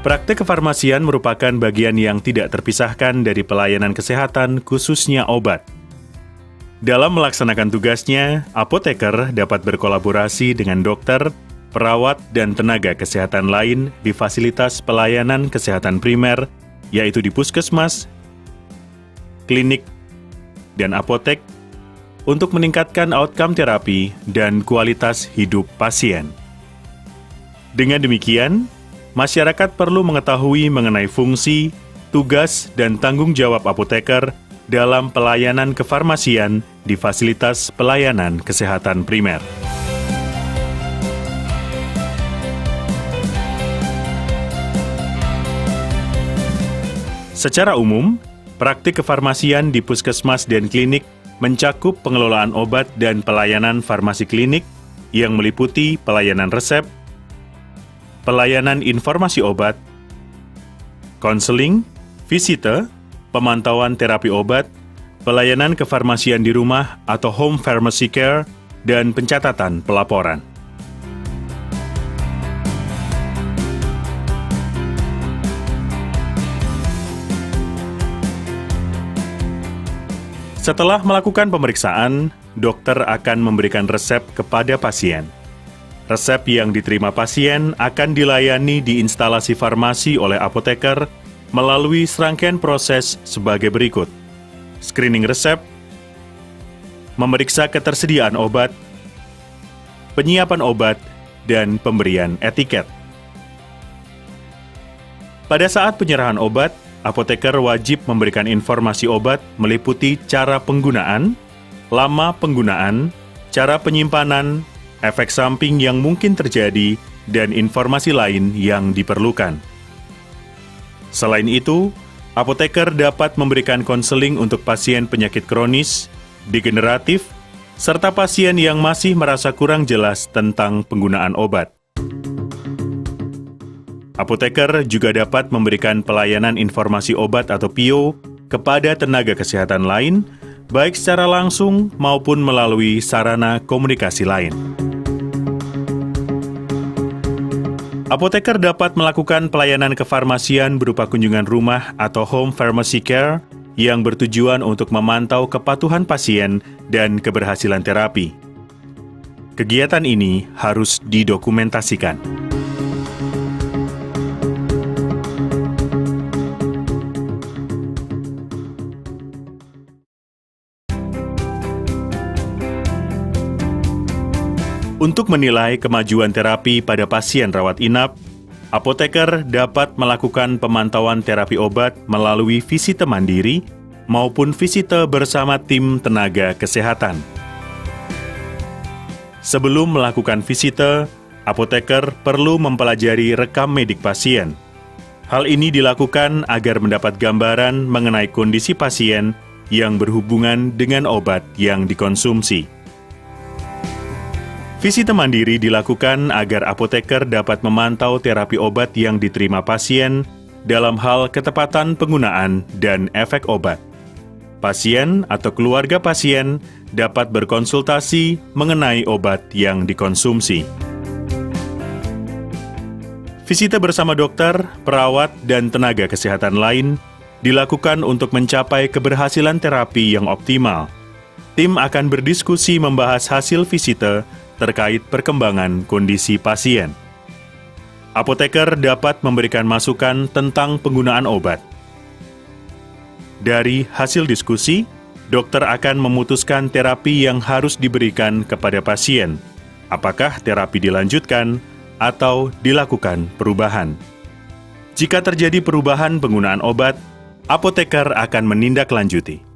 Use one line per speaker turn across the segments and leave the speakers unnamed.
Praktek kefarmasian merupakan bagian yang tidak terpisahkan dari pelayanan kesehatan, khususnya obat. Dalam melaksanakan tugasnya, apoteker dapat berkolaborasi dengan dokter, perawat, dan tenaga kesehatan lain di fasilitas pelayanan kesehatan primer, yaitu di puskesmas, klinik, dan apotek, untuk meningkatkan outcome terapi dan kualitas hidup pasien. Dengan demikian, masyarakat perlu mengetahui mengenai fungsi, tugas, dan tanggung jawab apoteker dalam pelayanan kefarmasian di fasilitas pelayanan kesehatan primer. Secara umum, praktik kefarmasian di puskesmas dan klinik mencakup pengelolaan obat dan pelayanan farmasi klinik yang meliputi pelayanan resep, pelayanan informasi obat, konseling, visite, pemantauan terapi obat, pelayanan kefarmasian di rumah atau home pharmacy care, dan pencatatan pelaporan. Setelah melakukan pemeriksaan, dokter akan memberikan resep kepada pasien. Resep yang diterima pasien akan dilayani di instalasi farmasi oleh apoteker melalui serangkaian proses sebagai berikut: screening resep, memeriksa ketersediaan obat, penyiapan obat, dan pemberian etiket. Pada saat penyerahan obat, apoteker wajib memberikan informasi obat meliputi cara penggunaan, lama penggunaan, cara penyimpanan, efek samping yang mungkin terjadi, dan informasi lain yang diperlukan. Selain itu, apoteker dapat memberikan konseling untuk pasien penyakit kronis, degeneratif, serta pasien yang masih merasa kurang jelas tentang penggunaan obat. Apoteker juga dapat memberikan pelayanan informasi obat atau PIO kepada tenaga kesehatan lain, baik secara langsung maupun melalui sarana komunikasi lain. Apoteker dapat melakukan pelayanan kefarmasian berupa kunjungan rumah atau home pharmacy care yang bertujuan untuk memantau kepatuhan pasien dan keberhasilan terapi. Kegiatan ini harus didokumentasikan. Untuk menilai kemajuan terapi pada pasien rawat inap, apoteker dapat melakukan pemantauan terapi obat melalui visite mandiri maupun visite bersama tim tenaga kesehatan. Sebelum melakukan visite, apoteker perlu mempelajari rekam medik pasien. Hal ini dilakukan agar mendapat gambaran mengenai kondisi pasien yang berhubungan dengan obat yang dikonsumsi. Visite mandiri dilakukan agar apoteker dapat memantau terapi obat yang diterima pasien dalam hal ketepatan penggunaan dan efek obat. Pasien atau keluarga pasien dapat berkonsultasi mengenai obat yang dikonsumsi. Visite bersama dokter, perawat, dan tenaga kesehatan lain dilakukan untuk mencapai keberhasilan terapi yang optimal. Tim akan berdiskusi membahas hasil visite terkait perkembangan kondisi pasien. Apoteker dapat memberikan masukan tentang penggunaan obat. Dari hasil diskusi, dokter akan memutuskan terapi yang harus diberikan kepada pasien, apakah terapi dilanjutkan atau dilakukan perubahan. Jika terjadi perubahan penggunaan obat, apoteker akan menindaklanjuti.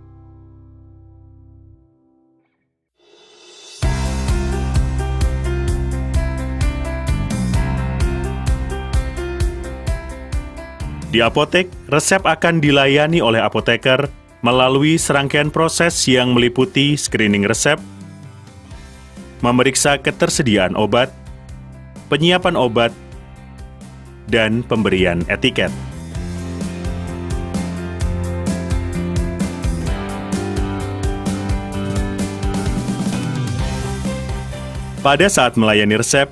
Di apotek, resep akan dilayani oleh apoteker melalui serangkaian proses yang meliputi screening resep, memeriksa ketersediaan obat, penyiapan obat, dan pemberian etiket. Pada saat melayani resep,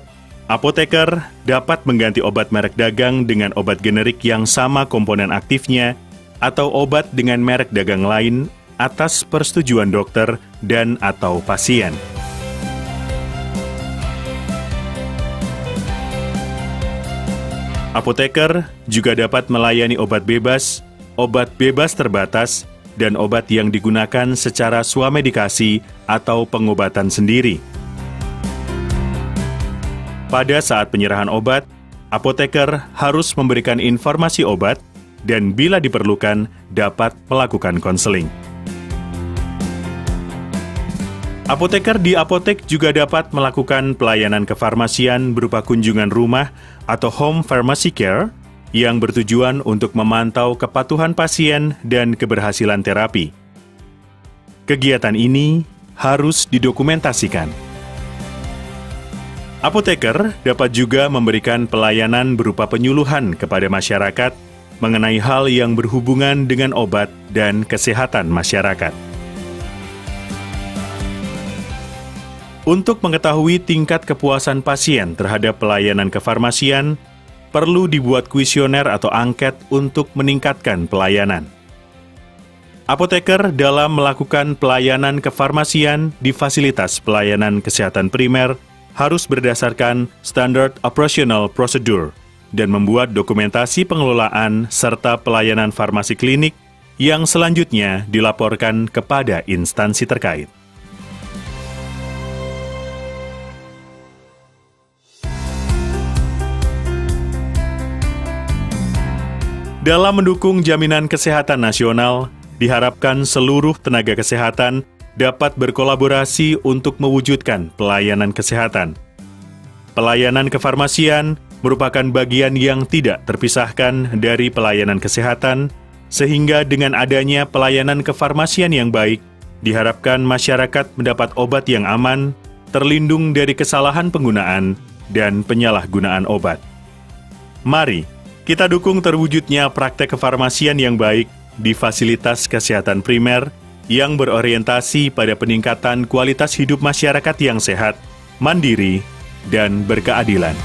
Apoteker dapat mengganti obat merek dagang dengan obat generik yang sama komponen aktifnya atau obat dengan merek dagang lain atas persetujuan dokter dan/atau pasien. Apoteker juga dapat melayani obat bebas terbatas, dan obat yang digunakan secara swamedikasi atau pengobatan sendiri. Pada saat penyerahan obat, apoteker harus memberikan informasi obat dan bila diperlukan dapat melakukan konseling. Apoteker di apotek juga dapat melakukan pelayanan kefarmasian berupa kunjungan rumah atau home pharmacy care yang bertujuan untuk memantau kepatuhan pasien dan keberhasilan terapi. Kegiatan ini harus didokumentasikan. Apoteker dapat juga memberikan pelayanan berupa penyuluhan kepada masyarakat mengenai hal yang berhubungan dengan obat dan kesehatan masyarakat. Untuk mengetahui tingkat kepuasan pasien terhadap pelayanan kefarmasian, perlu dibuat kuesioner atau angket untuk meningkatkan pelayanan. Apoteker dalam melakukan pelayanan kefarmasian di fasilitas pelayanan kesehatan primer harus berdasarkan Standard Operational Procedure dan membuat dokumentasi pengelolaan serta pelayanan farmasi klinik yang selanjutnya dilaporkan kepada instansi terkait. Dalam mendukung jaminan kesehatan nasional, diharapkan seluruh tenaga kesehatan dapat berkolaborasi untuk mewujudkan pelayanan kesehatan. Pelayanan kefarmasian merupakan bagian yang tidak terpisahkan dari pelayanan kesehatan, sehingga dengan adanya pelayanan kefarmasian yang baik, diharapkan masyarakat mendapat obat yang aman, terlindung dari kesalahan penggunaan, dan penyalahgunaan obat. Mari kita dukung terwujudnya praktek kefarmasian yang baik di fasilitas kesehatan primer yang berorientasi pada peningkatan kualitas hidup masyarakat yang sehat, mandiri, dan berkeadilan.